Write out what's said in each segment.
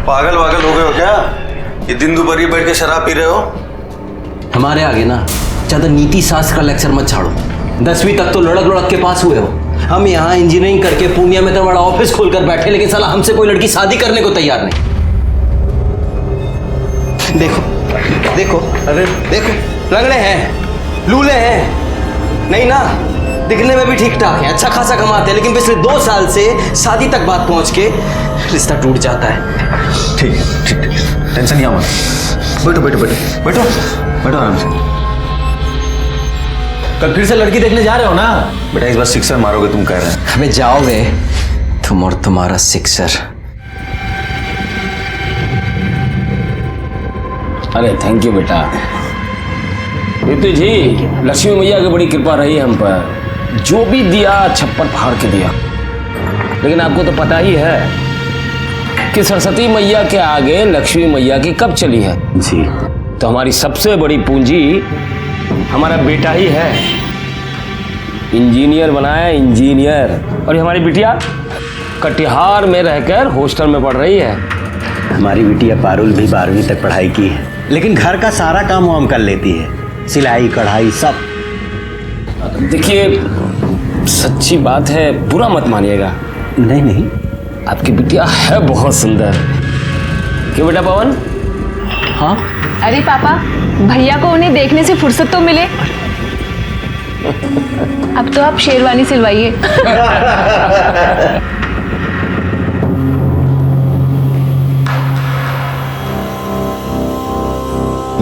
पागल वागल हो गए हो क्या? ये दिन दोपहर बैठ के शराब पी रहे हो? हमारे आगे ना ज्यादा नीति शास्त्र का लेक्चर मत छाड़ो। 10वीं तक तो लड़क लड़क के पास हुए हो। हम यहाँ इंजीनियरिंग करके पूर्णिया में तो बड़ा ऑफिस खोलकर बैठे, लेकिन साला हमसे कोई लड़की शादी करने को तैयार नहीं। देखो देखो, अरे देखो, लंगड़े हैं, लूले हैं, नहीं ना, दिखने में भी ठीक ठाक है, अच्छा खासा कमाते हैं, लेकिन पिछले 2 साल से शादी तक बात पहुंच के रिश्ता टूट जाता है। ठीक है, ठीक है, टेंशन नहीं मत। बैठो बैठो बैठो बैठो बैठो आराम से। कल फिर से लड़की देखने जा रहे हो ना? बेटा इस बार सिक्सर मारोगे तुम कह रहे हैं। हमें जाओगे तुम और तुम्हारा सिक्सर। अरे थैंक यू बेटा। ऋतु जी, लक्ष्मी मैया की बड़ी कृपा रही हम पर, जो भी दिया छप्पर फाड़ के दिया। लेकिन आपको तो पता ही है कि सरस्वती मैया के आगे लक्ष्मी मैया की कब चली है जी। तो हमारी सबसे बड़ी पूंजी हमारा बेटा ही है। इंजीनियर बना है, इंजीनियर। और ये हमारी बिटिया कटिहार में रहकर हॉस्टल में पढ़ रही है। हमारी बिटिया पारुल भी 12वीं तक पढ़ाई की है, लेकिन घर का सारा काम वो हम कर लेती है, सिलाई कढ़ाई सब। देखिए सच्ची बात है, बुरा मत मानिएगा। नहीं नहीं, आपकी बिटिया है बहुत सुंदर। क्यों बेटा पवन? हाँ अरे पापा, भैया को उन्हें देखने से फुर्सत तो मिले। अब तो आप शेरवानी सिलवाइए।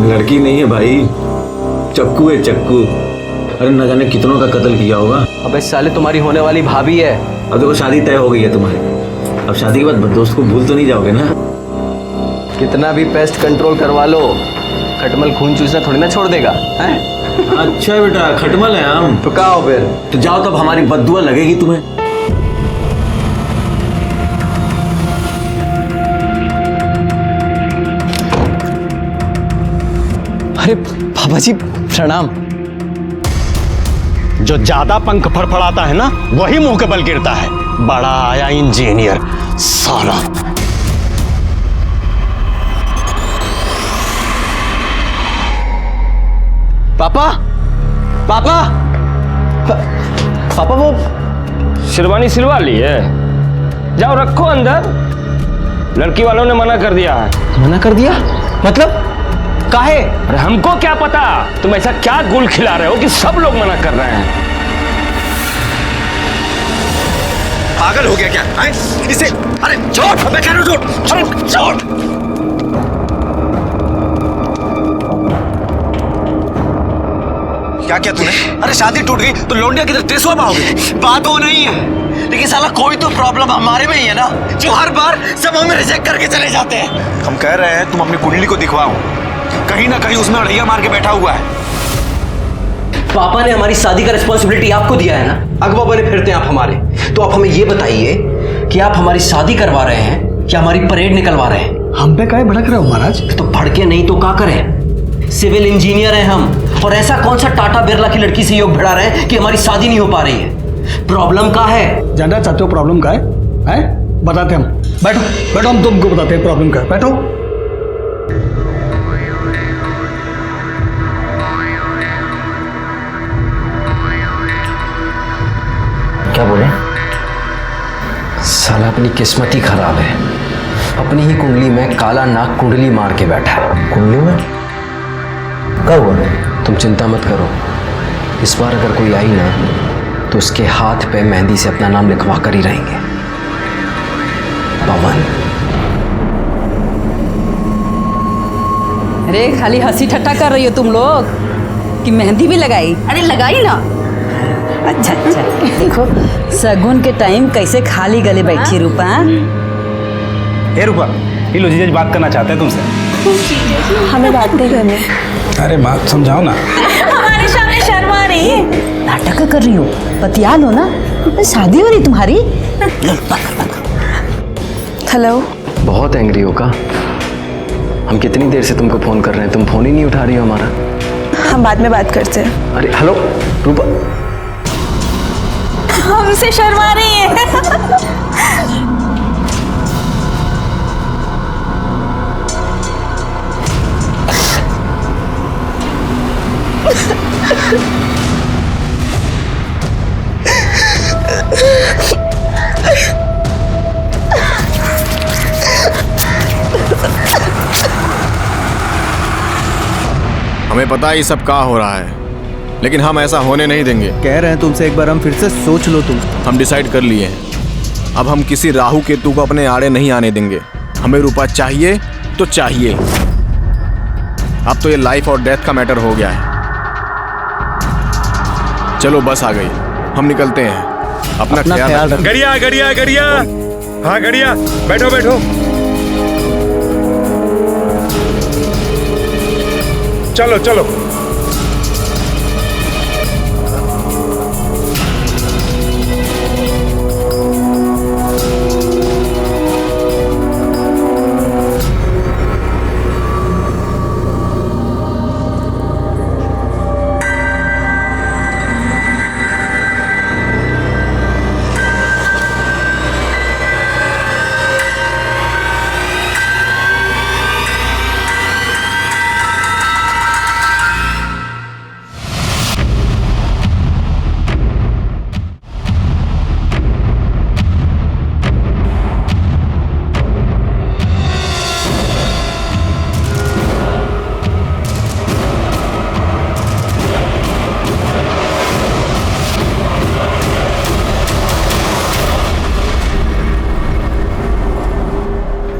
लड़की नहीं है भाई, चक्कू है चक्कू। अरे न जाने कितनों का कत्ल किया होगा। अबे साले, तुम्हारी होने वाली भाभी है। अब देखो शादी तय हो गई है तुम्हारी। अब शादी के बाद दोस्त को भूल तो नहीं जाओगे ना? कितना भी पेस्ट कंट्रोल करवा लो, खटमल खून चूसना थोड़ी ना छोड़ देगा हैं? अच्छा बेटा, खटमल है हम। तो कहा हो फिर? तो जाओ, तब हमारी बद्दुआ लगेगी तुम्हें। अरे बाबा जी प्रणाम। जो ज्यादा पंख फड़फड़ाता है ना, वही मुंह के बल गिरता है। बड़ा आया इंजीनियर साला। पापा पापा पापा, वो शेरवानी सिलवा ली है? जाओ रखो अंदर। लड़की वालों ने मना कर दिया है। मना कर दिया? मतलब काहे? अरे हमको क्या पता, तुम ऐसा क्या गुल खिला रहे हो कि सब लोग मना कर रहे हैं। पागल हो गया क्या? इसे अरे छोड़, मैं कह रहा हूं छोड़, अरे छोड़। क्या क्या तूने? अरे शादी टूट गई तो लौंडिया किधर टेसवा पाओगे? बात वो नहीं है, लेकिन साला कोई तो प्रॉब्लम हमारे में ही है ना, जो हर बार सब हमें रिजेक्ट करके चले जाते हैं। हम कह रहे हैं तुम अपनी कुंडली को दिखवाओ, कहीं ना कहीं उसमें अड़ैया मार के बैठा हुआ है। पापा ने हमारी शादी का रिस्पॉन्सिबिलिटी आपको दिया है ना, अगवा बने फिरते हैं आप हमारे। तो आप हमें ये बताइए कि आप हमारी शादी करवा रहे हैं या हमारी परेड निकलवा रहे हैं? हम पे काहे भड़क रहे हो महाराज? तो भड़के नहीं तो क्या करें? सिविल इंजीनियर हैं हम, और ऐसा कौन सा टाटा बिरला की लड़की से योग भिड़ा रहे हैं कि हमारी शादी नहीं हो पा रही है? प्रॉब्लम क्या है? जानना चाहते हो प्रॉब्लम का है? बताते हम। बैठो बैठो, हम तुमको बताते हैं प्रॉब्लम का है। बैठो। क्या बोले? साला अपनी किस्मत ही खराब है, अपनी ही कुंडली में काला नाग कुंडली मार के बैठा है। कुंडली में कब हुआ? तुम चिंता मत करो, इस बार अगर कोई आई ना तो उसके हाथ पे मेहंदी से अपना नाम लिखवा कर ही रहेंगे, पवन। अरे खाली हंसी ठट्टा कर रही हो तुम लोग कि मेहंदी भी लगाई? अरे लगाई ना। अच्छा अच्छा, देखो सगुन के टाइम कैसे खाली गले बैठी रूपा। ए रूपा, ये लो जीजा जी बात करना चाहते हैं तुमसे। हमें बात नहीं करनी। अरे माँ समझाओ ना। हमारे सामने शर्मा रही है। नाटक कर रही हो, बतिया लो ना, शादी हो रही तुम्हारी। हेलो। बहुत एंग्री हो का? हम कितनी देर से तुमको फोन कर रहे हैं, तुम फोन ही नहीं उठा रही हो हमारा। हम बाद में बात करते हैं। अरे हेलो रूपा। हमसे शर्मा रही है। हमें पता है ये सब क्या हो रहा है, लेकिन हम ऐसा होने नहीं देंगे। कह रहे हैं तुमसे एक बार हम फिर से सोच लो तुम। हम डिसाइड कर लिए हैं, अब हम किसी राहु केतु को अपने आड़े नहीं आने देंगे। हमें रूपा चाहिए तो चाहिए। अब तो ये लाइफ और डेथ का मैटर हो गया है। चलो बस आ गई, हम निकलते हैं। अपना ख्याल रखना। गड़िया गड़िया गड़िया, हाँ गड़िया, बैठो बैठो। चलो चलो।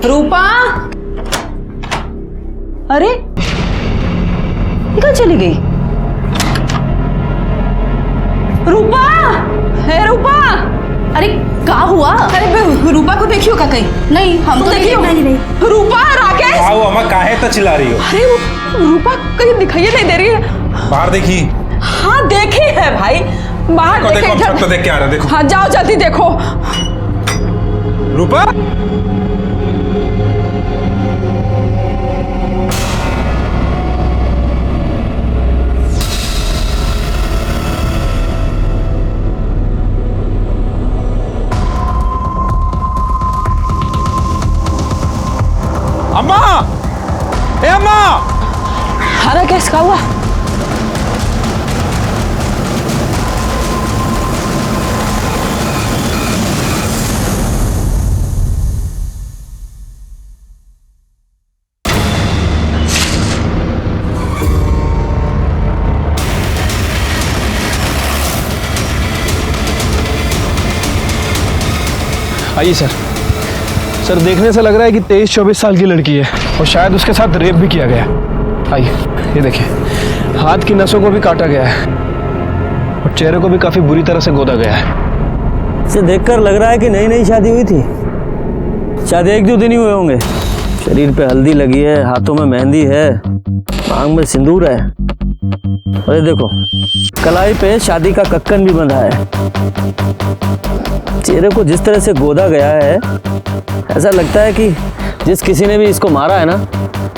रूपा, अरे कहाँ चली गई? रूपा, हे रूपा, अरे क्या हुआ? अरे रूपा को देखियो का कहीं? नहीं, हम तो देखियो नहीं। रूपा, राकेश, आओ अम्मा, काहे तो चिल्ला रही हो? अरे रूपा कहीं दिखाई नहीं दे रही है। बाहर देखी? हाँ देखी है भाई, बाहर देखो, देखे। हम सब तो देख के आ रहे, देखो। हाँ जाओ जल्दी देखो। रूपा, अम्मा, ए अम्मा। हाँ राकेश, क्या हुआ? आइए सर, देखने से लग रहा है कि 23-24 साल की लड़की है और शायद उसके साथ रेप भी किया गया। आइए, ये देखिए, हाथ की नसों को भी काटा गया है और चेहरे को भी काफी बुरी तरह से गोदा गया है। इसे देखकर लग रहा है कि नई नई शादी हुई थी। शायद 1-2 दिन ही हुए होंगे। शरीर पे हल्दी लगी है, हाथों में मेहंदी है, मांग में सिंदूर है। अरे देखो, कलाई पे शादी का कक्कन भी बंधा है। चेहरे को जिस तरह से गोदा गया है, ऐसा लगता है कि जिस किसी ने भी इसको मारा है ना,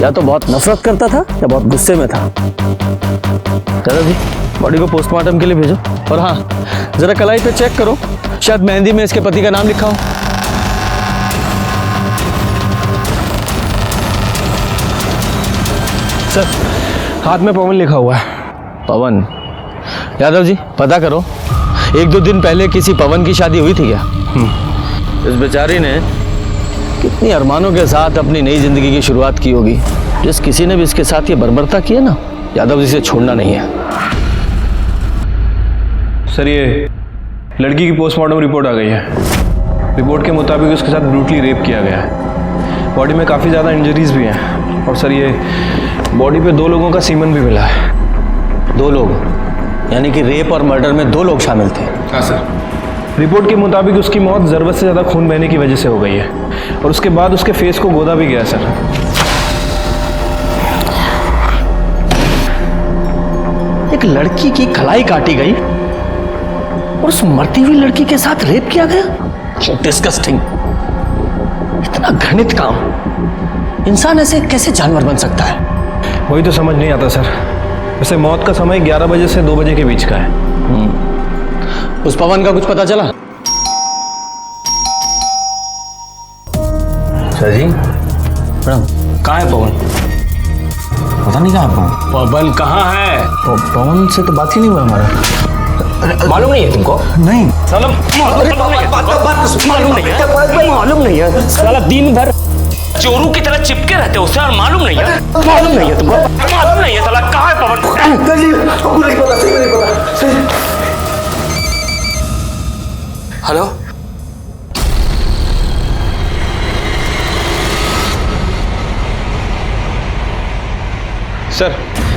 या तो बहुत नफरत करता था या बहुत गुस्से में था। दादा जी, बॉडी को पोस्टमार्टम के लिए भेजो। और हाँ, जरा कलाई पे चेक करो, शायद मेहंदी में इसके पति का नाम लिखा हो। सर, हाथ में पवन लिखा हुआ है। पवन? यादव जी, पता करो, 1-2 दिन पहले किसी पवन की शादी हुई थी क्या? इस बेचारी ने कितनी अरमानों के साथ अपनी नई जिंदगी की शुरुआत की होगी। जिस किसी ने भी इसके साथ ये बर्बरता की है ना, यादव जी से छोड़ना नहीं है। सर, ये लड़की की पोस्टमार्टम रिपोर्ट आ गई है। रिपोर्ट के मुताबिक उसके साथ ब्रूटली रेप किया गया है। बॉडी में काफ़ी ज़्यादा इंजरीज भी हैं और सर, ये बॉडी पे 2 लोगों का सीमन भी मिला है। 2 लोग? यानी कि रेप और मर्डर में 2 लोग शामिल थे? हाँ सर। रिपोर्ट के मुताबिक उसकी मौत ज़रूरत से ज़्यादा खून बहने की वजह से हो गई है और उसके बाद उसके फेस को गोदा भी गया सर। एक लड़की की कलाई काटी गई और उस मरती हुई लड़की के साथ रेप किया गया। डिस्गस्टिंग। इतना घृणित काम। इंसान ऐसे कैसे जानवर बन सकता है? वही तो समझ नहीं आता सर। वैसे मौत का समय 11 बजे से 2 बजे के बीच का है। उस पवन का कुछ पता चला? सर जी, कहाँ है पवन? पता नहीं कहाँ पवन। पवन कहाँ है? पवन से तो बात ही नहीं हुआ हमारा। मालूम नहीं है तुमको? नहीं साला मालूम नहीं है। साला दिन भर चोरू की तरह चिपके रहते हो उससे और मालूम नहीं है? मालूम नहीं है तुमको? मालूम नहीं है साला कहाँ है पवन? हेलो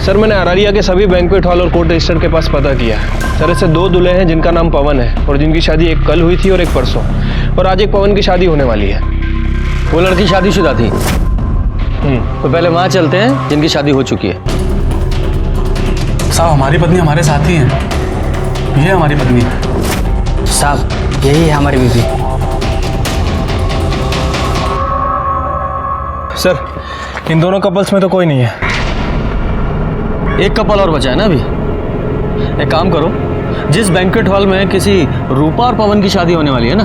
सर मैंने अरारिया के सभी बैंक्वेट हॉल और कोर्ट रजिस्टर के पास पता किया है। सर ऐसे 2 दूल्हे हैं जिनका नाम पवन है और जिनकी शादी एक कल हुई थी और एक परसों, और आज एक पवन की शादी होने वाली है। वो लड़की शादीशुदा थी। तो पहले वहां चलते हैं जिनकी शादी हो चुकी है। साहब हमारी पत्नी हमारे साथ ही है, ये हमारी पत्नी है। साहब यही है हमारी बीवी। सर इन दोनों कपल्स में तो कोई नहीं है। एक कपल और बचा है ना अभी। एक काम करो, जिस बैंक्वेट हॉल में किसी रूपा और पवन की शादी होने वाली है ना,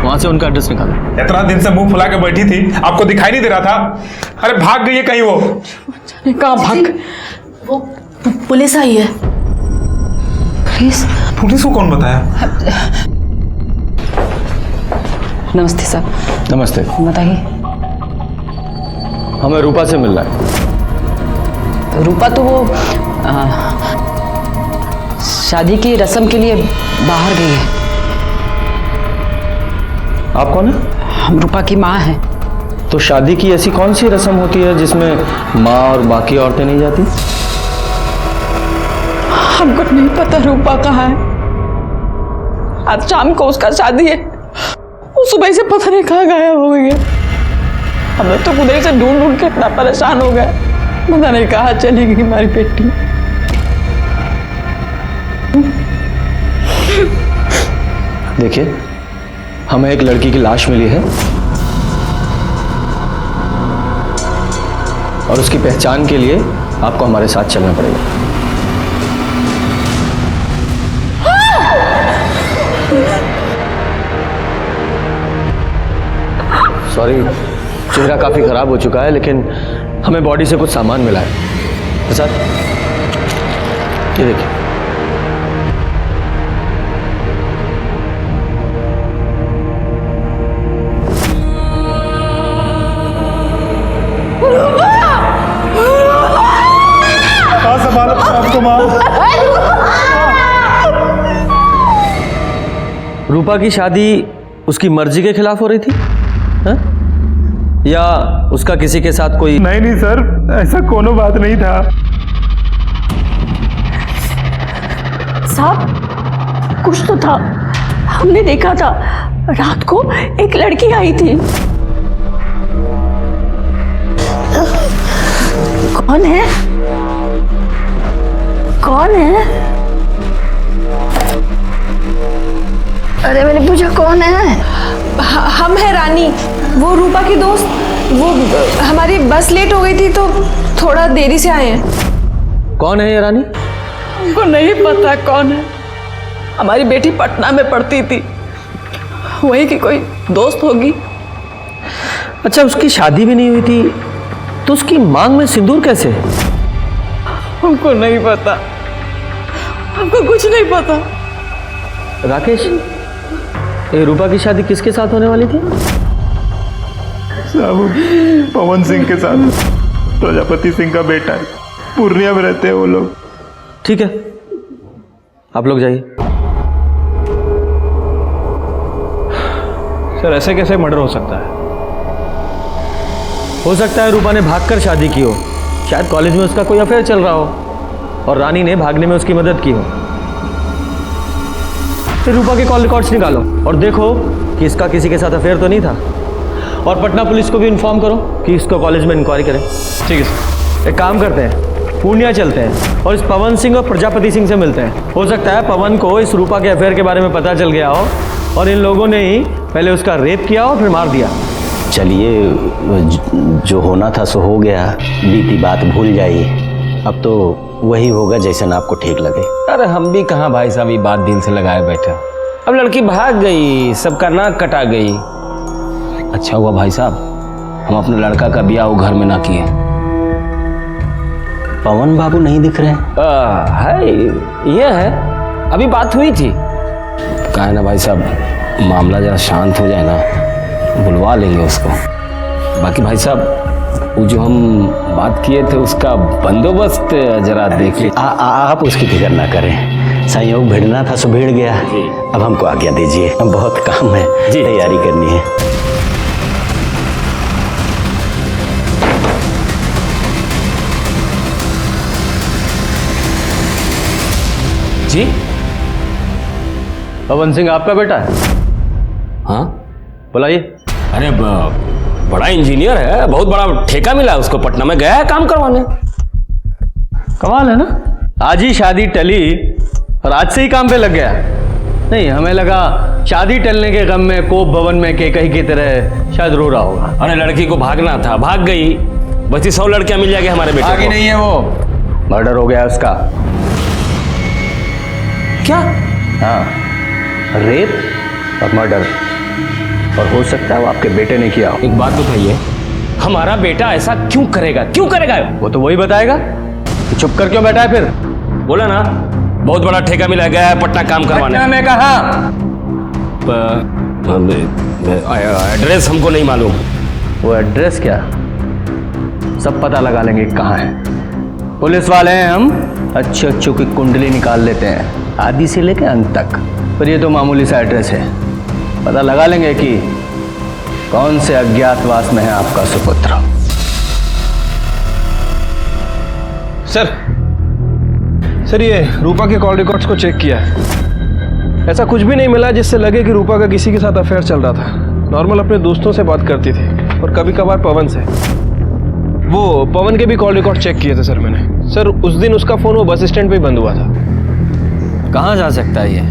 वहां से उनका एड्रेस निकालो। इतना दिन से मुंह फुला के बैठी थी, आपको दिखाई नहीं दे रहा था? अरे भाग गई है कहीं वो। कहाँ भाग? वो पुलिस आई है। पुलिस को कौन बताया? नमस्ते साहब। नमस्ते। बताइए। हमें रूपा से मिलना है। तो रूपा तो वो शादी की रस्म के लिए बाहर गई है। आप कौन है? हम रूपा की माँ हैं। तो शादी की ऐसी कौन सी रस्म होती है जिसमें माँ और बाकी औरतें नहीं जाती? हमको नहीं पता रूपा कहाँ है। आज शाम को उसका शादी है, वो सुबह से पता नहीं कहाँ गायब हो गई है। हम लोग तो उधर से ढूंढ ढूंढ के इतना परेशान हो गए, पता नहीं कहाँ चली गई हमारी बेटी। देखिए, हमें एक लड़की की लाश मिली है और उसकी पहचान के लिए आपको हमारे साथ चलना पड़ेगा। सॉरी, चेहरा काफी खराब हो चुका है, लेकिन हमें बॉडी से कुछ सामान मिला है। प्रसाद, ये देखिए। रूपा की शादी उसकी मर्जी के खिलाफ हो रही थी हा? या उसका किसी के साथ कोई? नहीं सर, ऐसा कोनो बात नहीं था। साहब कुछ तो था, हमने देखा था रात को एक लड़की आई थी। कौन है? कौन है? अरे मैंने पूछा कौन है? हम है रानी, वो रूपा की दोस्त। वो हमारी बस लेट हो गई थी तो थोड़ा देरी से आए हैं। कौन है ये रानी? हमको नहीं पता कौन है। हमारी बेटी पटना में पढ़ती थी, वही की कोई दोस्त होगी। अच्छा, उसकी शादी भी नहीं हुई थी तो उसकी मांग में सिंदूर कैसे? हमको नहीं पता, हमको कुछ नहीं पता। राकेश, ये रूपा की शादी किसके साथ होने वाली थी? साहब पवन सिंह के साथ, प्रजापति सिंह का बेटा है, पूर्णिया में रहते हैं वो लोग। ठीक है, आप लोग जाइए। सर ऐसे कैसे मर्डर हो सकता है? हो सकता है रूपा ने भागकर शादी की हो, शायद कॉलेज में उसका कोई अफेयर चल रहा हो और रानी ने भागने में उसकी मदद की हो। फिर रूपा के कॉल रिकॉर्ड्स निकालो और देखो कि इसका किसी के साथ अफेयर तो नहीं था, और पटना पुलिस को भी इन्फॉर्म करो कि इसको कॉलेज में इंक्वायरी करें। ठीक है सर। एक काम करते हैं, पूर्णिया चलते हैं और इस पवन सिंह और प्रजापति सिंह से मिलते हैं। हो सकता है पवन को इस रूपा के अफेयर के बारे में पता चल गया हो और इन लोगों ने ही पहले उसका रेप किया और फिर मार दिया। चलिए, जो होना था सो हो गया, बीती बात भूल जाइए। अब तो वही होगा जैसा आपको ठीक लगे। अरे हम भी कहाँ भाई साहब ये बात दिल से लगाए बैठे। अब लड़की भाग गई, सबका नाक कटा गई। अच्छा हुआ भाई साहब हम अपने लड़का का ब्याह वो घर में ना किए। पवन बाबू नहीं दिख रहे हैं। है, ये है, अभी बात हुई थी। कहा है ना भाई साहब, मामला जरा शांत हो जाए ना, बुलवा लेंगे उसको। बाकी भाई साहब, वो जो हम बात किए थे उसका बंदोबस्त जरा देख लीजिए। आप उसकी फिक्र ना करें, संयोग भिड़ना था सो भिड़ गया। अब हमको आज्ञा दीजिए, बहुत काम है, तैयारी करनी है। जी, पवन सिंह आपका बेटा है? हाँ, बुलाइए। अरे बड़ा इंजीनियर है, बहुत बड़ा ठेका मिला है उसको, पटना में गया है काम करवाने। कमाल है ना, आज ही शादी टली और आज से ही काम पे लग गया। नहीं, हमें लगा शादी टलने के गम में कोप भवन में केकई की तरह शायद रो रहा होगा। अरे लड़की को भागना था, भाग गई। बची 100 लड़कियां मिल जाएगी हमारे बेटे को। आगे नहीं है वो, मर्डर हो गया उसका। क्या? हाँ, रेप और मर्डर, और हो सकता है वो आपके बेटे ने किया हो। एक बात बताइए, हमारा बेटा ऐसा क्यों करेगा? क्यों करेगा? वो तो वही बताएगा। तो चुप कर क्यों बैठा है फिर? बोला ना, बहुत बड़ा ठेका मिला गया है पटना काम करवाने। पटना में कहा? एड्रेस हमको नहीं मालूम। वो एड्रेस क्या, सब पता लगा लेंगे कहाँ है। पुलिस वाले हैं हम, अच्छे अच्छों की कुंडली निकाल लेते हैं, आदि से लेकर अंत तक। पर ये तो मामूली सा एड्रेस है, पता लगा लेंगे कि कौन से अज्ञातवास में है आपका सुपुत्र। सर ये रूपा के कॉल रिकॉर्ड्स को चेक किया है, ऐसा कुछ भी नहीं मिला जिससे लगे कि रूपा का किसी के साथ अफेयर चल रहा था। नॉर्मल अपने दोस्तों से बात करती थी और कभी कभार पवन से। वो पवन के भी कॉल रिकॉर्ड चेक किए थे सर मैंने। सर उस दिन उसका फोन वो बस स्टैंड पे ही बंद हुआ था। कहाँ जा सकता है ये?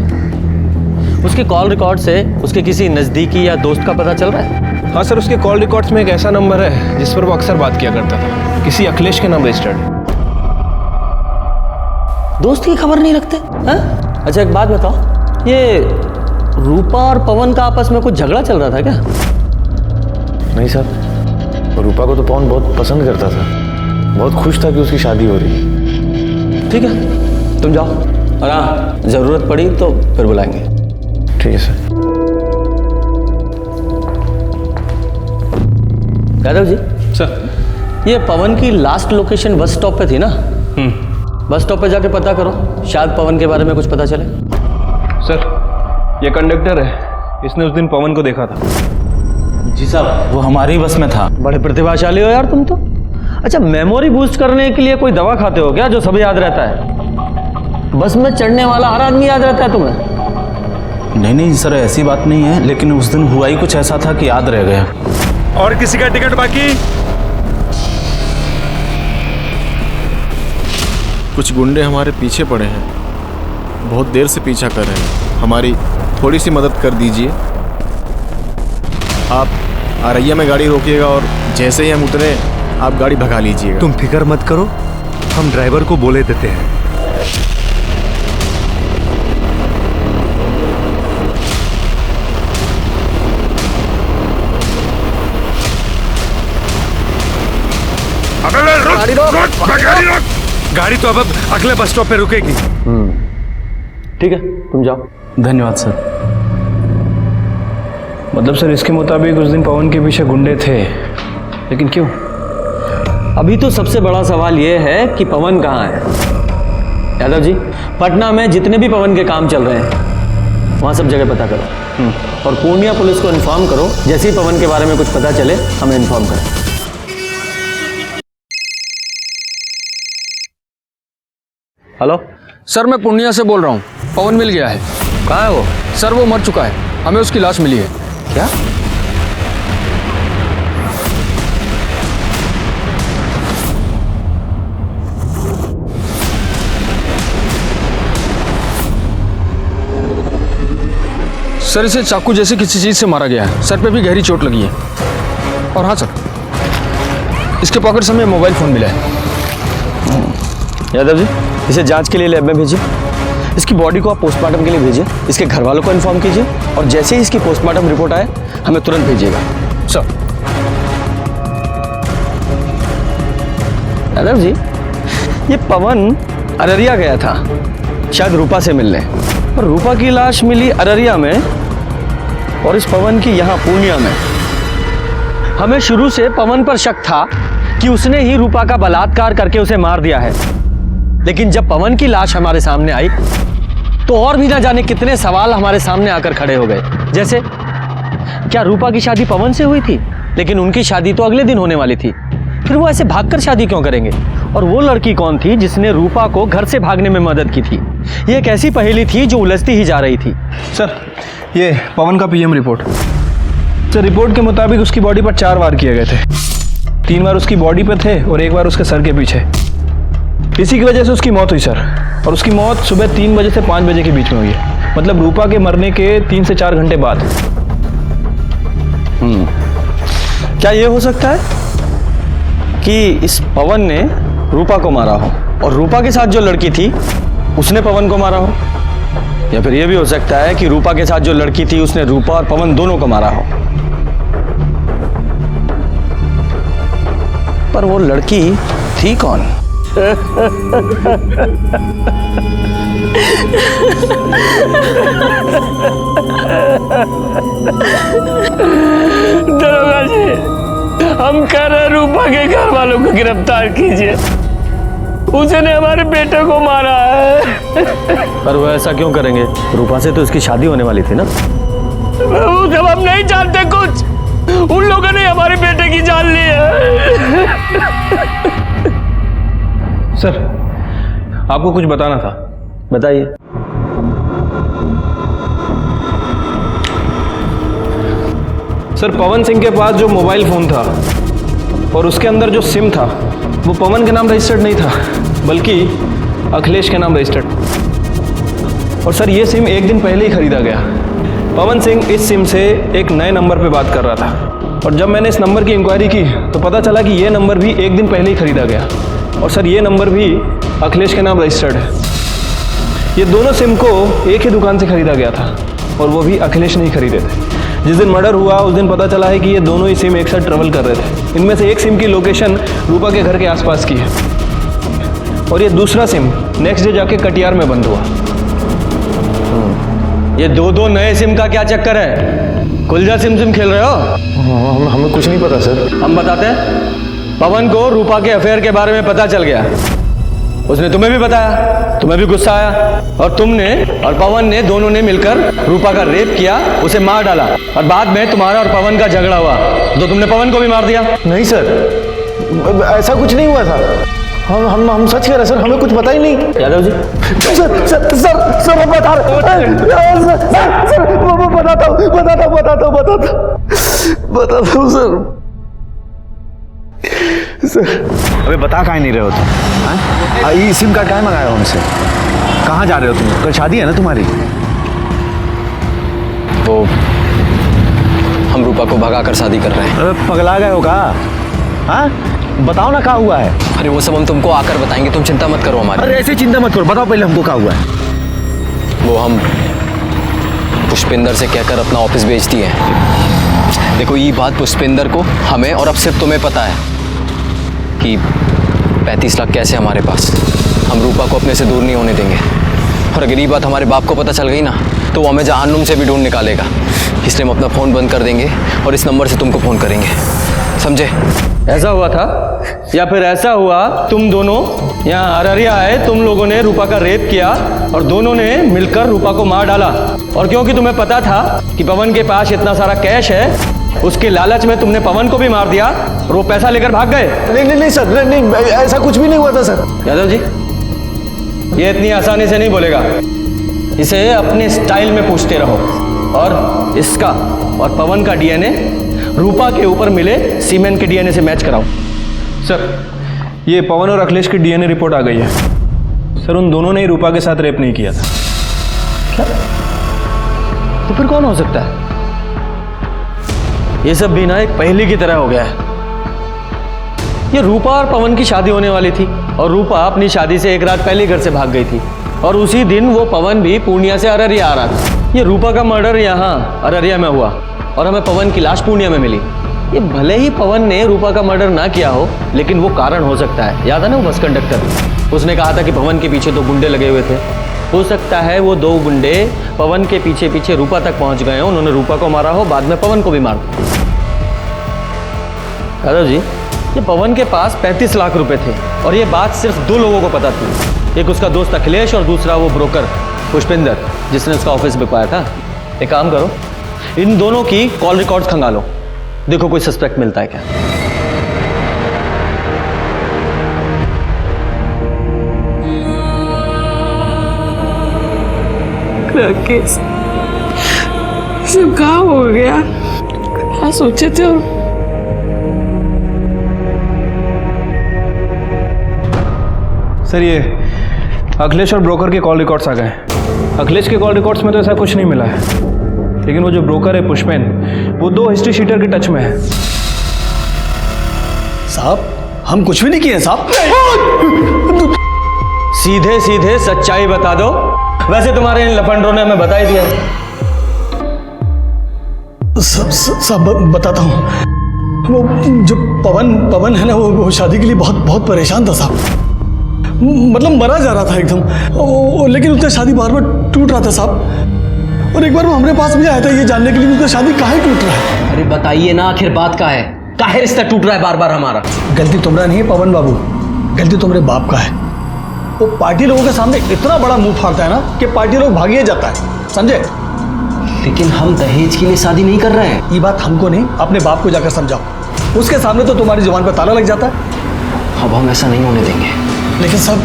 उसके कॉल रिकॉर्ड से उसके किसी नज़दीकी या दोस्त का पता चल रहा है? हाँ सर, उसके कॉल रिकॉर्ड्स में एक ऐसा नंबर है जिस पर वो अक्सर बात किया करता था, किसी अखिलेश के नाम रजिस्टर्ड है। दोस्त की खबर नहीं रखते हैं? अच्छा एक बात बताओ, ये रूपा और पवन का आपस में कुछ झगड़ा चल रहा था क्या? नहीं सर, रूपा को तो पवन बहुत पसंद करता था, बहुत खुश था कि उसकी शादी हो रही है। ठीक है, तुम जाओ, और हाँ जरूरत पड़ी तो फिर बुलाएंगे। ठीक है सर। यादव जी सर, ये पवन की लास्ट लोकेशन बस स्टॉप पे थी ना? बस स्टॉप पे जाके पता करो, शायद पवन के बारे में कुछ पता चले। सर ये कंडक्टर है, इसने उस दिन पवन को देखा था। जी साहब, वो हमारी बस में था। बड़े प्रतिभाशाली हो यार तुम तो। अच्छा, मेमोरी बूस्ट करने के लिए कोई दवा खाते हो क्या जो सब याद रहता है? बस में चढ़ने वाला हर आदमी याद रहता है तुम्हें? नहीं सर, ऐसी बात नहीं है, लेकिन उस दिन हुआ ही कुछ ऐसा था कि याद रह गया। और किसी का टिकट बाकी? कुछ गुंडे हमारे पीछे पड़े हैं, बहुत देर से पीछा कर रहे हैं, हमारी थोड़ी सी मदद कर दीजिए। आप आरैया में गाड़ी रोकिएगा और जैसे ही हम उतरे आप गाड़ी भगा लीजिएगा। तुम फिक्र मत करो, हम ड्राइवर को बोले देते हैं। गाड़ी तो अब अगले बस स्टॉप पे रुकेगी। ठीक है, तुम जाओ। धन्यवाद सर। मतलब सर इसके मुताबिक उस दिन पवन के पीछे गुंडे थे, लेकिन क्यों? अभी तो सबसे बड़ा सवाल यह है कि पवन कहाँ है। यादव जी, पटना में जितने भी पवन के काम चल रहे हैं वहाँ सब जगह पता करो, और पूर्णिया पुलिस को इन्फॉर्म करो, जैसे ही पवन के बारे में कुछ पता चले हमें इन्फॉर्म करें। हेलो सर, मैं पूर्णिया से बोल रहा हूँ। पवन मिल गया है। कहाँ है वो? सर वो मर चुका है, हमें उसकी लाश मिली है। क्या? सर इसे चाकू जैसे किसी चीज से मारा गया है, सर पे भी गहरी चोट लगी है। और हाँ सर, इसके पॉकेट से हमें मोबाइल फोन मिला है। यादव जी, इसे जांच के लिए लैब में भेजिए। इसकी बॉडी को आप पोस्टमार्टम के लिए भेजिए, इसके घर वालों को इन्फॉर्म कीजिए, और जैसे ही इसकी पोस्टमार्टम रिपोर्ट आए हमें तुरंत भेजिएगा। सर। यादव जी, ये पवन अररिया गया था शायद रूपा से मिलने, और रूपा की लाश मिली अररिया में और इस पवन की यहाँ पूर्णिया में। हमें शुरू से पवन पर शक था कि उसने ही रूपा का बलात्कार करके उसे मार दिया है, लेकिन जब पवन की लाश हमारे सामने आई तो और भी ना जाने कितने सवाल हमारे सामने आकर खड़े हो गए। जैसे क्या रूपा की शादी पवन से हुई थी, लेकिन उनकी शादी तो अगले दिन होने वाली थी, फिर वो ऐसे भागकर शादी क्यों करेंगे? और वो लड़की कौन थी जिसने रूपा को घर से भागने में मदद की थी? ये एक ऐसी पहेली थी जो उलझती ही जा रही थी। सर, ये पवन का पीएम रिपोर्ट। सर, रिपोर्ट के मुताबिक उसकी बॉडी पर 4 वार किए गए थे। 3 बार उसकी बॉडी पे थे और 1 बार उसके सर के पीछे। इसी की वजह से उसकी मौत हुई सर, और उसकी मौत सुबह 3 बजे से 5 बजे के बीच में हुई है, मतलब रूपा के मरने के 3 से 4 घंटे बाद। क्या ये हो सकता है कि इस पवन ने रूपा को मारा हो और रूपा के साथ जो लड़की थी उसने पवन को मारा हो? या फिर ये भी हो सकता है कि रूपा के साथ जो लड़की थी उसने रूपा और पवन दोनों को मारा हो? पर वो लड़की थी कौन? दरोगा जी, हम कह रहे रूपा के घर वालों को गिरफ्तार कीजिए, उसने हमारे बेटे को मारा है। पर वो ऐसा क्यों करेंगे? रूपा से तो इसकी शादी होने वाली थी ना। वो जब हम नहीं जानते कुछ, उन लोगों ने हमारे बेटे की जान ली है। सर, आपको कुछ बताना था। बताइए। सर, पवन सिंह के पास जो मोबाइल फ़ोन था और उसके अंदर जो सिम था वो पवन के नाम रजिस्टर्ड नहीं था, बल्कि अखिलेश के नाम रजिस्टर्ड। और सर, ये सिम 1 दिन पहले ही खरीदा गया। पवन सिंह इस सिम से एक नए नंबर पे बात कर रहा था, और जब मैंने इस नंबर की इंक्वायरी की तो पता चला कि ये नंबर भी 1 दिन पहले ही खरीदा गया। और सर, ये नंबर भी अखिलेश के नाम रजिस्टर्ड है। ये दोनों सिम को एक ही दुकान से खरीदा गया था, और वो भी अखिलेश नहीं खरीदे थे। जिस दिन मर्डर हुआ उस दिन पता चला है कि ये दोनों ही सिम एक साथ ट्रेवल कर रहे थे। इनमें से एक सिम की लोकेशन रूपा के घर के आसपास की है, और ये दूसरा सिम नेक्स्ट डे जाके कटियार में बंद हुआ। ये दो नए सिम का क्या चक्कर है? कुलजा सिम खेल रहे हो? हमें कुछ नहीं पता सर। हम बताते हैं। पवन को रूपा के अफेयर के बारे में पता चल गया, उसने तुम्हें भी बताया, तुम्हें भी गुस्सा आया, और तुमने और पवन ने दोनों ने मिलकर रूपा का रेप किया, उसे मार डाला, और बाद में तुम्हारा और पवन का झगड़ा हुआ तो तुमने पवन को भी मार दिया। नहीं सर, ऐसा कुछ नहीं हुआ था। हम सच कह रहे सर, हमें कुछ पता ही नहीं। यादव जी, सर मैं बता रहा हूँ सर। अबे बता काहे नहीं रहे हो तुम? ये सिम कार्ड काहे मंगाया हमसे? कहाँ जा रहे हो तुम? कल शादी है ना तुम्हारी? वो हम रूपा को भगा कर शादी कर रहे हैं। अरे पगला गए हो का? हाँ, बताओ ना क्या हुआ है। अरे वो सब हम तुमको आकर बताएंगे, तुम चिंता मत करो हमारी। अरे ऐसे चिंता मत करो, बताओ पहले हमको क्या हुआ है। वो हम पुष्पिंदर से कहकर अपना ऑफिस बेच दिए। देखो, ये बात पुष्पिंदर को, हमें और अब सिर्फ तुम्हें पता है कि 35 लाख कैसे हमारे पास। हम रूपा को अपने से दूर नहीं होने देंगे, और अगर ये बात हमारे बाप को पता चल गई ना तो वो हमें जहन्नुम से भी ढूंढ निकालेगा। इसलिए हम अपना फ़ोन बंद कर देंगे और इस नंबर से तुमको फ़ोन करेंगे, समझे? ऐसा हुआ था, या फिर ऐसा हुआ तुम दोनों यहाँ अररिया आए, तुम लोगों ने रूपा का रेप किया और दोनों ने मिलकर रूपा को मार डाला, और क्योंकि तुम्हें पता था कि पवन के पास इतना सारा कैश है, उसके लालच में तुमने पवन को भी मार दिया और वो पैसा लेकर भाग गए। नहीं सर, नहीं ऐसा कुछ भी नहीं हुआ था सर। यादव जी, ये इतनी आसानी से नहीं बोलेगा, इसे अपने स्टाइल में पूछते रहो, और इसका और पवन का डीएनए रूपा के ऊपर मिले सीमेंट के डीएनए से मैच कराओ। सर, ये पवन और अखिलेश की डीएनए रिपोर्ट आ गई है। सर, उन दोनों ने ही रूपा के साथ रेप नहीं किया था। क्या? तो फिर कौन हो सकता है? ये सब भी ना एक पहेली की तरह हो गया है। ये रूपा और पवन की शादी होने वाली थी, और रूपा अपनी शादी से 1 रात पहले घर से भाग गई थी, और उसी दिन वो पवन भी पूर्णिया से अररिया आ रहा था। ये रूपा का मर्डर यहाँ अररिया में हुआ और हमें पवन की लाश पूर्णिया में मिली। ये भले ही पवन ने रूपा का मर्डर ना किया हो, लेकिन वो कारण हो सकता है। याद है ना वो बस कंडक्टर? उसने कहा था कि पवन के पीछे 2 गुंडे लगे हुए थे। हो सकता है वो 2 गुंडे पवन के पीछे पीछे रूपा तक पहुंच गए हो, उन्होंने रूपा को मारा हो, बाद में पवन को भी मार दिया। यादव जी, ये पवन के पास 35 लाख रुपए थे और ये बात सिर्फ 2 लोगों को पता थी। एक उसका दोस्त अखिलेश और दूसरा वो ब्रोकर पुष्पिंदर जिसने उसका ऑफिस बिकवाया था। एक काम करो, इन दोनों की कॉल रिकॉर्ड्स खंगालो, देखो कोई सस्पेक्ट मिलता है क्या। राकेश, सब कहाँ हो गया? क्या सोचे थे? सर ये अखिलेश और ब्रोकर के कॉल रिकॉर्ड्स आ गए। अखिलेश के कॉल रिकॉर्ड्स में तो ऐसा कुछ नहीं मिला है, लेकिन वो जो ब्रोकर है पुष्पेन, वो 2 हिस्ट्री शीटर के टच में है। साहब, हम कुछ भी नहीं किए साहब। सीधे सीधे सच्चाई बता दो। वैसे तुम्हारे इन लफंडरों ने हमें बता ही दिया है। सब बताता हूँ। वो जो पवन है ना, वो शादी के लिए बहुत परेशान था साहब। मतलब मरा जा रहा था एकदम, लेकिन उसका शादी बार बार टूट रहा था साहब। और एक बार वो हमारे पास भी आया था ये जानने के लिए उसका शादी काहे टूट रहा है। अरे बताइए ना, आखिर बात का है, काहे रिश्ता टूट रहा है बार बार हमारा? गलती तुम्हारा नहीं है पवन बाबू, गलती तुम्हारे बाप का है। वो पार्टी लोगों के सामने इतना बड़ा मुंह फाड़ता है ना कि पार्टी लोग भागिए जाता है, समझे? लेकिन हम दहेज के लिए शादी नहीं कर रहे हैं। ये बात हमको नहीं, अपने बाप को जाकर समझाओ। उसके सामने तो तुम्हारी जुबान पर ताला लग जाता है। अब हम ऐसा नहीं होने देंगे। लेकिन सब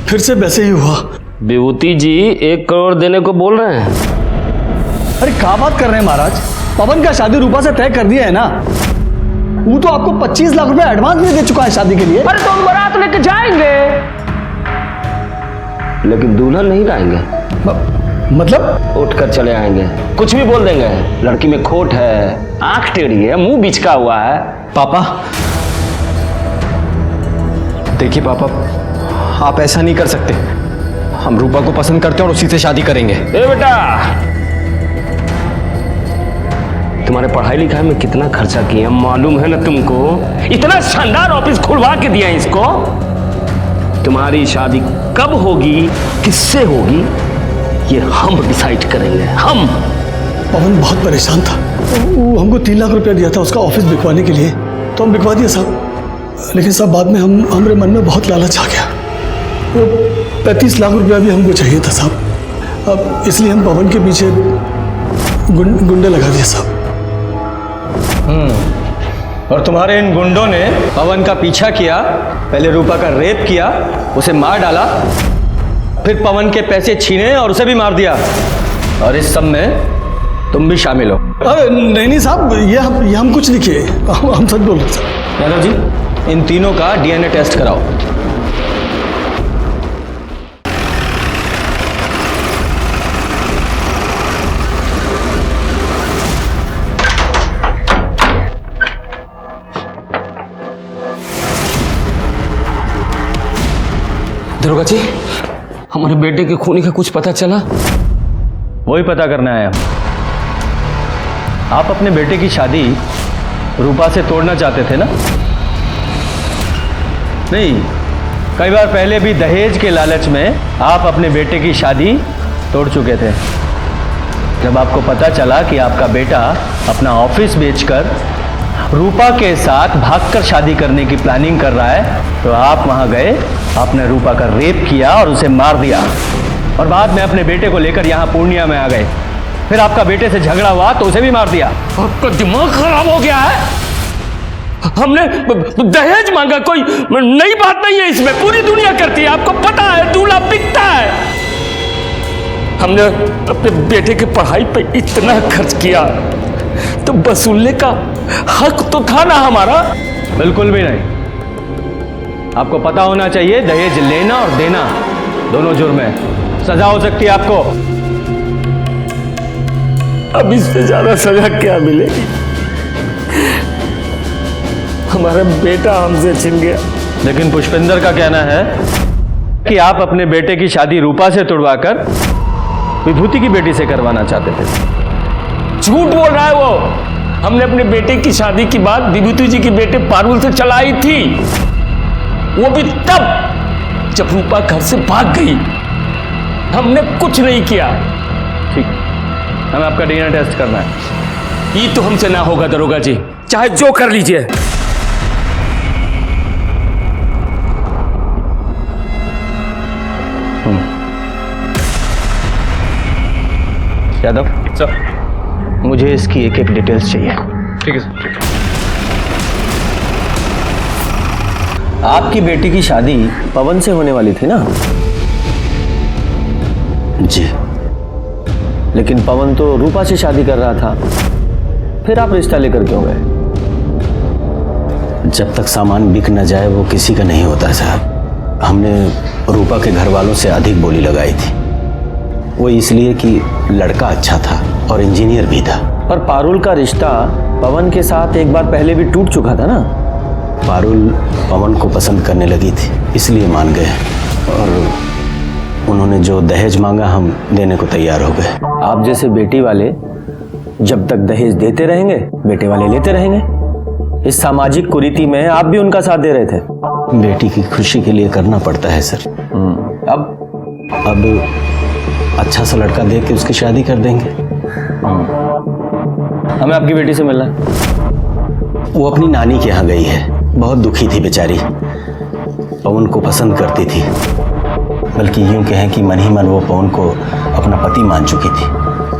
फिर से वैसे ही हुआ। विभूति जी 1 करोड़ देने को बोल रहे हैं। अरे क्या बात कर रहे हैं महाराज, पवन का शादी रूपा से तय कर दिया है ना। वो तो आपको 25 लाख रुपए एडवांस भी दे चुका है शादी के लिए। अरे तो हम बारात लेके जाएंगे, लेकिन दुल्हन नहीं लाएंगे। मतलब उठ कर चले आएंगे, कुछ भी बोल देंगे। लड़की में खोट है, आंख टेढ़ी है, मुंह बिचका हुआ है। पापा देखिए, पापा आप ऐसा नहीं कर सकते। हम रूपा को पसंद करते हैं और उसी से शादी करेंगे। ए बेटा, तुम्हारे पढ़ाई लिखाई में कितना खर्चा किया मालूम है ना तुमको? इतना शानदार ऑफिस खुलवा के दिया इसको। तुम्हारी शादी कब होगी, किससे होगी, ये हम डिसाइड करेंगे। हम। पवन बहुत परेशान था, वो हमको 3 लाख रुपया दिया था उसका ऑफिस बिकवाने के लिए, तो हम बिकवा दिए साहब। लेकिन साहब बाद में हमारे मन में बहुत लालच आ गया। वो 35 लाख रुपया भी हमको चाहिए था साहब। अब इसलिए हम पवन के पीछे गुंडे लगा दिए साहब। और तुम्हारे इन गुंडों ने पवन का पीछा किया, पहले रूपा का रेप किया, उसे मार डाला, फिर पवन के पैसे छीने और उसे भी मार दिया। और इस सब में तुम भी शामिल हो। अरे नहीं साहब, ये हम कुछ नहीं किए, हम सच बोल रहे साहब। यादव जी, इन तीनों का डीएनए टेस्ट कराओ। दरोगा जी, हमारे बेटे के खूनी का कुछ पता चला? वही पता करना है। आप अपने बेटे की शादी रूपा से तोड़ना चाहते थे ना? नहीं, कई बार पहले भी दहेज के लालच में आप अपने बेटे की शादी तोड़ चुके थे। जब आपको पता चला कि आपका बेटा अपना ऑफिस बेचकर रूपा के साथ भागकर शादी करने की प्लानिंग कर रहा है, तो आप वहां गए, आपने रूपा का रेप किया और उसे मार दिया, और बाद में अपने बेटे को लेकर यहाँ पूर्णिया में आ गए। फिर आपका बेटे से झगड़ा हुआ तो उसे भी मार दिया। आपका दिमाग खराब हो गया है? हमने दहेज मांगा, कोई नई बात नहीं है इसमें, पूरी दुनिया करती है, आपको पता है, दूल्हा बिकता है। हमने अपने बेटे की पढ़ाई पे इतना खर्च किया, तो वसूलने का हक तो था ना हमारा? बिल्कुल भी नहीं। आपको पता होना चाहिए, दहेज लेना और देना दोनों जुर्म है, सजा हो सकती है आपको। अब इससे ज्यादा सजा क्या मिलेगी? हमारा बेटा हमसे छिन गया। लेकिन पुष्पिंदर का कहना है कि आप अपने बेटे की शादी रूपा से तुड़वाकर विभूति की बेटी से करवाना चाहते थे। झूठ बोल रहा है वो। हमने अपने बेटे की शादी की बात विभूति जी की बेटे पारुल से चलाई थी, वो भी तब जब रूपा घर से भाग गई। हमने कुछ नहीं किया। ठीक, हमें आपका डीएनए टेस्ट करना है। ये तो हमसे ना होगा दरोगा जी, चाहे जो कर लीजिए। यादव सर, मुझे इसकी एक एक डिटेल्स चाहिए। ठीक है सर। आपकी बेटी की शादी पवन से होने वाली थी ना? जी। लेकिन पवन तो रूपा से शादी कर रहा था, फिर आप रिश्ता लेकर क्यों गए? जब तक सामान बिक न जाए वो किसी का नहीं होता साहब। हमने रूपा के घर वालों से अधिक बोली लगाई थी, वो इसलिए कि लड़का अच्छा था और इंजीनियर भी था। पर पारुल का रिश्ता पवन के साथ एक बार पहले भी टूट चुका था ना? पारुल पवन को पसंद करने लगी थी, इसलिए मान गए, और उन्होंने जो दहेज मांगा हम देने को तैयार हो गए। आप जैसे बेटी वाले जब तक दहेज देते रहेंगे, बेटे वाले लेते रहेंगे। इस सामाजिक कुरीति में आप भी उनका साथ दे रहे थे। बेटी की खुशी के लिए करना पड़ता है सर। अब अच्छा सा लड़का देख के उसकी शादी कर देंगे। हमें आपकी बेटी से मिलना है। वो अपनी नानी के यहाँ गई है, बहुत दुखी थी बेचारी, पवन को पसंद करती थी, बल्कि यूं कहें कि मन ही मन वो पवन को अपना पति मान चुकी थी,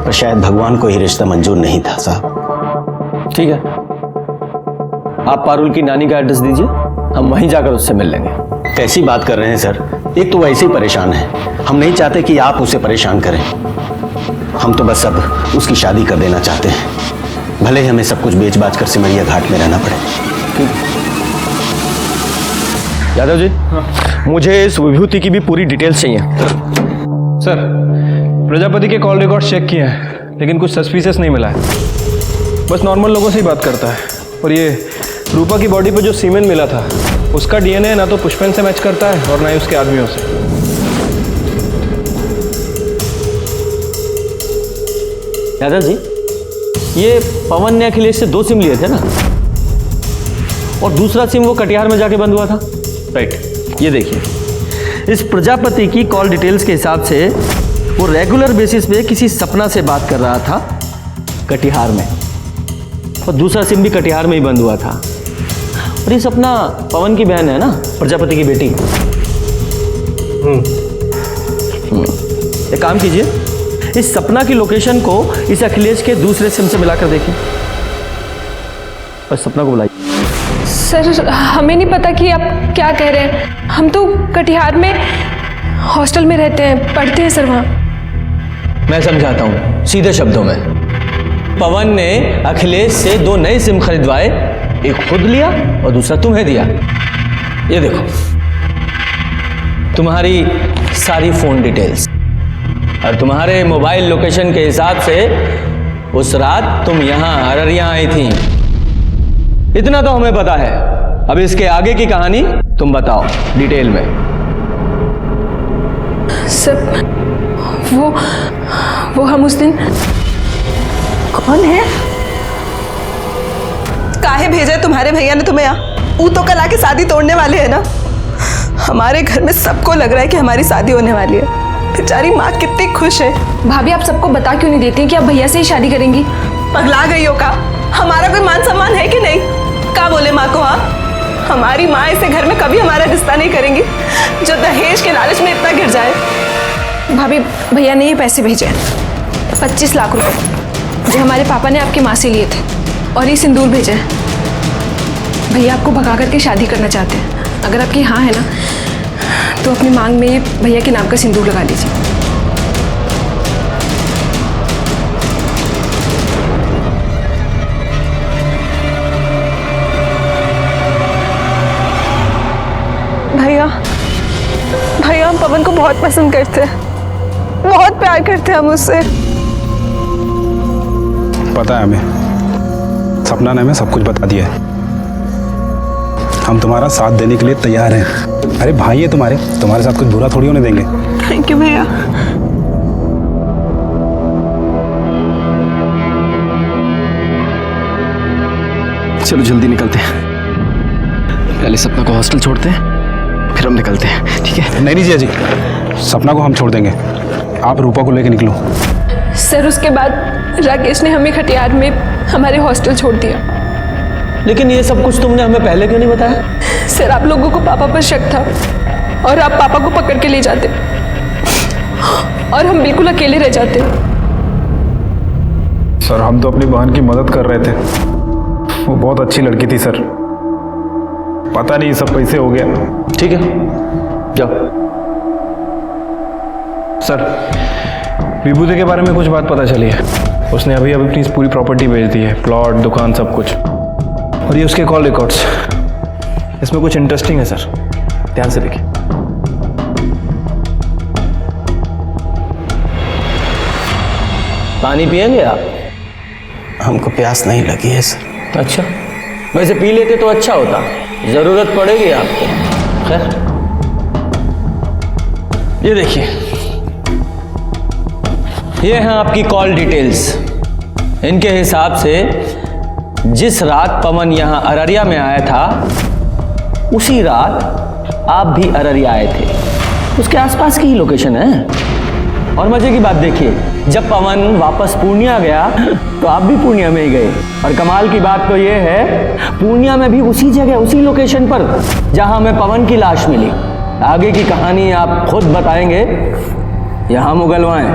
पर शायद भगवान को ये रिश्ता मंजूर नहीं था साहब। ठीक है, आप पारुल की नानी का एड्रेस दीजिए, हम वहीं जाकर उससे मिल लेंगे। कैसी बात कर रहे हैं सर, एक तो वैसे ही परेशान है, हम नहीं चाहते कि आप उसे परेशान करें। हम तो बस अब उसकी शादी कर देना चाहते हैं, भले ही हमें सब कुछ बेच बाच कर सिमरिया घाट में रहना पड़े। यादव जी, मुझे इस विभूति की भी पूरी डिटेल्स चाहिए। सर, प्रजापति के कॉल रिकॉर्ड चेक किए हैं, लेकिन कुछ सस्पिशियस नहीं मिला है। बस नॉर्मल लोगों से ही बात करता है। और ये रूपा की बॉडी पर जो सीमेन मिला था, उसका डीएनए ना तो पुष्पेन से मैच करता है और ना ही उसके आदमियों से। यादव जी, ये पवन ने अखिलेश से 2 सिम लिए थे ना, और दूसरा सिम वो कटिहार में जाके बंद हुआ था। राइट, ये देखिए, इस प्रजापति की कॉल डिटेल्स के हिसाब से वो रेगुलर बेसिस पे किसी सपना से बात कर रहा था कटिहार में, और दूसरा सिम भी कटिहार में ही बंद हुआ था। और ये सपना पवन की बहन है ना, प्रजापति की बेटी। एक काम कीजिए, इस सपना की लोकेशन को इस अखिलेश के दूसरे सिम से मिलाकर देखिए, और सपना को बुलाइए। सर, हमें नहीं पता कि आप क्या कह रहे हैं। हम तो कटिहार में हॉस्टल में रहते हैं, पढ़ते हैं सर वहाँ। मैं समझाता हूँ सीधे शब्दों में। पवन ने अखिलेश से 2 नए सिम खरीदवाए, एक खुद लिया और दूसरा तुम्हें दिया। ये देखो, तुम्हारी सारी फोन डिटेल्स और तुम्हारे मोबाइल लोकेशन के हिसाब से उस रात तुम यहाँ अररिया आई थी। इतना तो हमें पता है, अब इसके आगे की कहानी तुम बताओ डिटेल में। सर, वो हम उस दिन कौन है? काहे भेजा है तुम्हारे भैया ने तुम्हें यहाँ? वो तो कल आके शादी तोड़ने वाले हैं ना। हमारे घर में सबको लग रहा है कि हमारी शादी होने वाली है। बेचारी माँ कितनी खुश है। भाभी, आप सबको बता क्यों नहीं देती कि आप भैया से ही शादी करेंगी? पगला गई हो का? हमारा कोई मान सम्मान है कि नहीं? क्या बोले माँ को? हाँ, हमारी माँ ऐसे घर में कभी हमारा रिश्ता नहीं करेंगी जो दहेज के लालच में इतना गिर जाए। भाभी, भैया ने ये पैसे भेजे हैं, 25 लाख रुपए, जो हमारे पापा ने आपकी माँ से लिए थे, और ये सिंदूर भेजा है। भैया आपको भगा करके शादी करना चाहते हैं। अगर आपकी हाँ है ना, तो अपनी मांग में ये भैया के नाम का सिंदूर लगा लीजिए। भैया, हम पवन को बहुत पसंद करते हैं, बहुत प्यार करते हैं हम उससे। पता है हमें, सपना ने हमें सब कुछ बता दिया है। हम तुम्हारा साथ देने के लिए तैयार हैं। अरे भाई है तुम्हारे साथ कुछ बुरा थोड़ी होने देंगे। थैंक यू भैया। चलो जल्दी निकलते हैं, पहले सपना को हॉस्टल छोड़ते हैं, फिर हम निकलते हैं, ठीक है? नहीं जिया जी, सपना को हम छोड़ देंगे, आप रूपा को लेके निकलो। सर उसके बाद राकेश ने हमें खटियार में हमारे हॉस्टल छोड़ दिया। लेकिन ये सब कुछ तुमने हमें पहले क्यों नहीं बताया? सर आप लोगों को पापा पर शक था और आप पापा को पकड़ के ले जाते और हम बिल्कुल अकेले रह जाते। सर हम तो अपनी बहन की मदद कर रहे थे, वो बहुत अच्छी लड़की थी सर, पता नहीं सब कैसे हो गया। ठीक है जाओ। सर विभूति के बारे में कुछ बात पता चली है, उसने अभी अपनी पूरी प्रॉपर्टी बेच दी है, प्लॉट, दुकान, सब कुछ। और ये उसके कॉल रिकॉर्ड्स, इसमें कुछ इंटरेस्टिंग है सर, ध्यान से देखिए। पानी पिएंगे आप? हमको प्यास नहीं लगी है सर। अच्छा, वैसे पी लेते तो अच्छा होता, जरूरत पड़ेगी आपको। खैर ये देखिए, ये हैं आपकी कॉल डिटेल्स। इनके हिसाब से जिस रात पवन यहां अररिया में आया था, उसी रात आप भी अररिया आए थे, उसके आसपास की ही लोकेशन है। और मजे की बात देखिए, जब पवन वापस पूर्णिया गया तो आप भी पूर्णिया में ही गए। और कमाल की बात तो ये है, पूर्णिया में भी उसी जगह, उसी लोकेशन पर जहां हमें पवन की लाश मिली। आगे की कहानी आप खुद बताएंगे, यहां मुगलवाएं।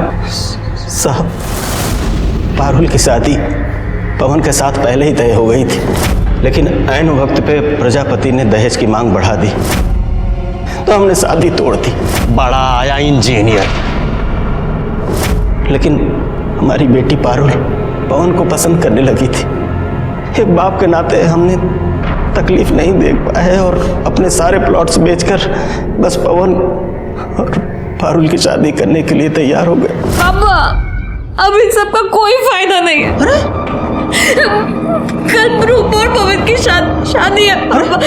साहब, पारुल की शादी पवन के साथ पहले ही तय हो गई थी, लेकिन ऐन वक्त पे प्रजापति ने दहेज की मांग बढ़ा दी तो हमने शादी तोड़ दी। बड़ा आया इंजीनियर, लेकिन हमारी बेटी पारुल पवन को पसंद करने लगी थी। एक बाप के नाते हमने तकलीफ नहीं देख पाए और अपने सारे प्लॉट्स बेचकर बस पवन और पारुल की शादी करने के लिए तैयार हो गए। पापा, अब इन सब का कोई फायदा नहीं है। कल रूपा और पवन की शादी है पापा।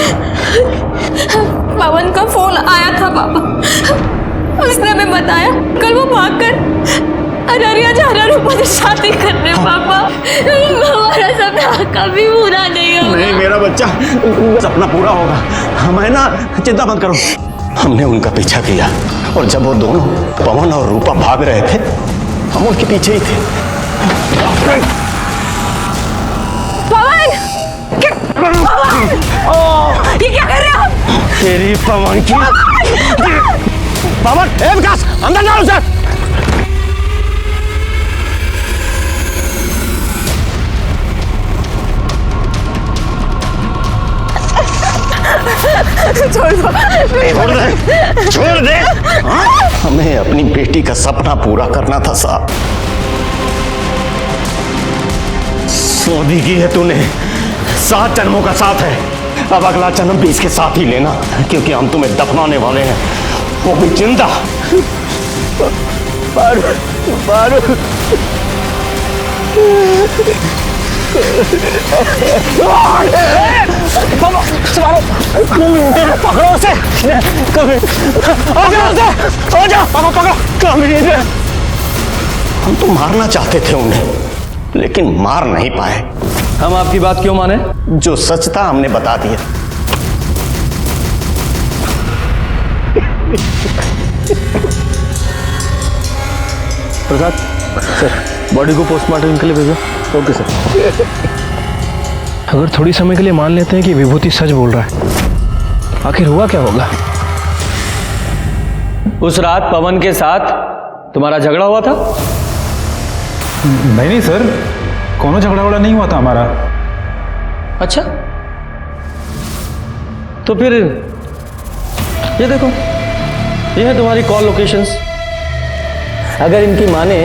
पवन का फोन आया था पापा, उसने हमें बताया कल वो भागकर अररिया जा रहा रूपा से शादी करने। पापा हमारा सपना कभी पूरा नहीं होगा। नहीं मेरा बच्चा, सपना पूरा होगा, हमें ना चिंता मत करो। हमने उनका पीछा किया और जब वो दोनों पवन और रूपा भाग रहे थे, हम उनके पीछे ही थे। पवन! ये क्या कर रहे हो आप? तेरी पवन की पवन, ए विकास, अंदर जाओ सर। छोड़ दो, छोड़ दे, छोड़ दे। हमें अपनी बेटी का सपना पूरा करना था साहब। शादी की है तूने, 7 जन्मों का साथ है, अब अगला जन्म भी इसके साथ ही लेना, क्योंकि हम तुम्हें दफनाने वाले हैं, वो भी जिंदा। पारुल, पारुल। पकड़ो उसे, हम तो मारना चाहते थे उन्हें, लेकिन मार नहीं पाए। हम आपकी बात क्यों माने? जो सच था हमने बता दिया। प्रसाद सर, बॉडी को पोस्टमार्टम के लिए भेजो। Okay sir. अगर थोड़ी समय के लिए मान लेते हैं कि विभूति सच बोल रहा है, आखिर हुआ क्या होगा? उस रात पवन के साथ तुम्हारा झगड़ा हुआ था? नहीं सर, कोनो झगड़ा नहीं हुआ था हमारा। अच्छा, तो फिर ये देखो, ये है तुम्हारी कॉल लोकेशंस। अगर इनकी माने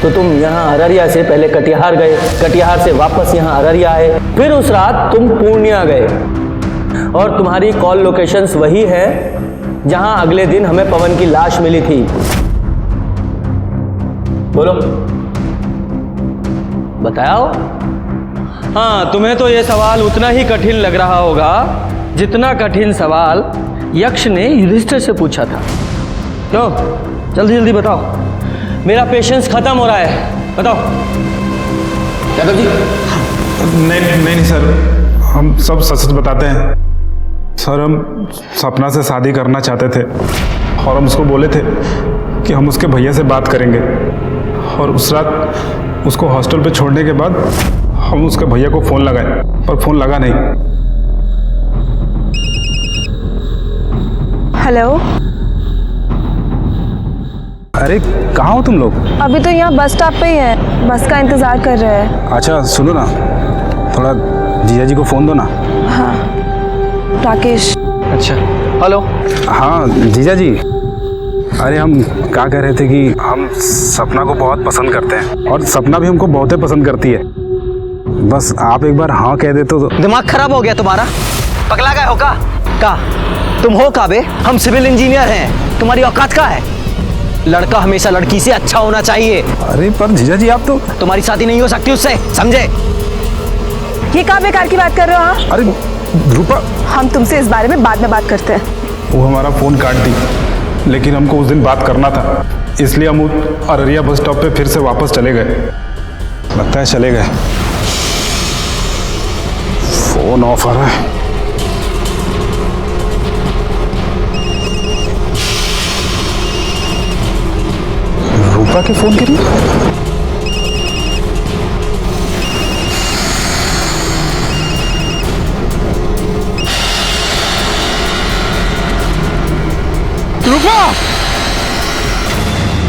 तो तुम यहाँ अररिया से पहले कटिहार गए, कटिहार से वापस यहाँ अररिया आए, फिर उस रात तुम पूर्णिया गए, और तुम्हारी कॉल लोकेशंस वही है जहां अगले दिन हमें पवन की लाश मिली थी। बोलो, बताओ। हाँ, तुम्हें तो यह सवाल उतना ही कठिन लग रहा होगा जितना कठिन सवाल यक्ष ने युधिष्ठिर से पूछा था। क्यों? जल्दी जल्दी बताओ, मेरा पेशेंस खत्म हो रहा है, बताओ। यादव जी। नहीं सर, हम सब सच सच बताते हैं। सर हम सपना से शादी करना चाहते थे और हम उसको बोले थे कि हम उसके भैया से बात करेंगे, और उस रात उसको हॉस्टल पे छोड़ने के बाद हम उसके भैया को फ़ोन लगाए पर फ़ोन लगा नहीं। हेलो, अरे कहाँ हो तुम लोग? अभी तो यहाँ बस स्टॉप पे ही है, बस का इंतज़ार कर रहे हैं। अच्छा सुनो ना, थोड़ा जीजा जी को फ़ोन दो ना। हाँ राकेश। अच्छा हेलो। हाँ जीजा जी, अरे हम क्या कह रहे थे कि हम सपना को बहुत पसंद करते हैं और सपना भी हमको बहुत ही पसंद करती है। बस आप एक बार हाँ कह दे तो। दिमाग खराब हो गया तुम्हारा? पगला गए हो का तुम हो का बे? हम सिविल इंजीनियर हैं, तुम्हारी औकात का है? लड़का हमेशा लड़की से अच्छा होना चाहिए। अरे पर जीजा जी आप तो। तुम्हारी शादी नहीं हो सकती उससे, समझे? ये क्या बेकार की बात कर रहे हो? हाँ अरे रूपा, हम तुमसे इस बारे में बाद में बात करते हैं। वो हमारा फ़ोन काट दी, लेकिन हमको उस दिन बात करना था, इसलिए हम अररिया बस स्टॉप पे फिर से वापस चले गए। लगता है चले गए। फ़ोन ऑफ आ रहा है। रूपा के फ़ोन के लिए।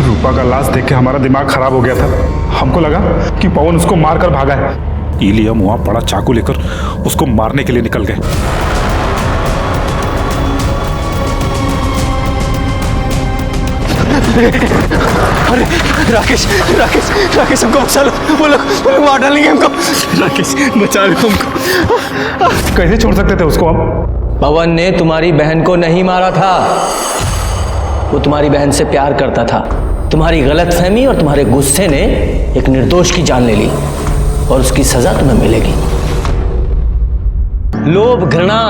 रूपा का लाश देख के हमारा दिमाग खराब हो गया था। हमको लगा कि पवन उसको मारकर भागा है, इलिए हम वहां बड़ा चाकू लेकर उसको मारने के लिए निकल गए। अरे राकेश राकेश राकेश, हमको बचा लो, वो लोग मार डालेंगे हमको। राकेश बचा लो हमको। कैसे छोड़ सकते थे उसको हम? पवन ने तुम्हारी बहन को नहीं मारा था, वो तुम्हारी बहन से प्यार करता था। तुम्हारी गलतफहमी और तुम्हारे गुस्से ने एक निर्दोष की जान ले ली और उसकी सजा तुम्हें मिलेगी। लोभ, घृणा,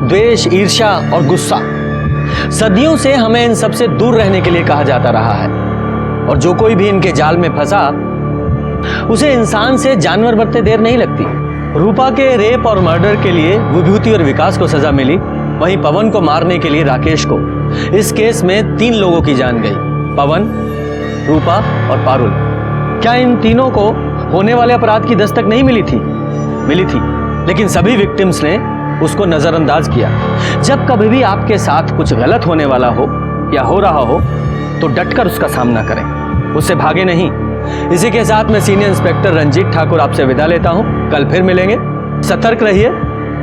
द्वेष, ईर्ष्या और गुस्सा सदियों से हमें इन सबसे दूर रहने के लिए कहा जाता रहा है, और जो कोई भी इनके जाल में फंसा उसे इंसान से जानवर बनते देर नहीं लगती। रूपा के रेप और मर्डर के लिए विभूति और विकास को सजा मिली, वहीं पवन को मारने के लिए राकेश को। इस केस में 3 लोगों की जान गई, पवन, रूपा और पारुल। क्या इन तीनों को होने वाले अपराध की दस्तक नहीं मिली थी? मिली थी, लेकिन सभी विक्टिम्स ने उसको नजरअंदाज किया। जब कभी भी आपके साथ कुछ गलत होने वाला हो या हो रहा हो तो डटकर उसका सामना करें, उससे भागे नहीं। इसी के साथ मैं सीनियर इंस्पेक्टर रंजीत ठाकुर आपसे विदा लेता हूं। कल फिर मिलेंगे। सतर्क रहिए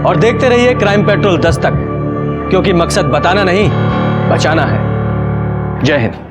और देखते रहिए क्राइम पेट्रोल दस्तक, क्योंकि मकसद बताना नहीं, बचाना है। जय हिंद।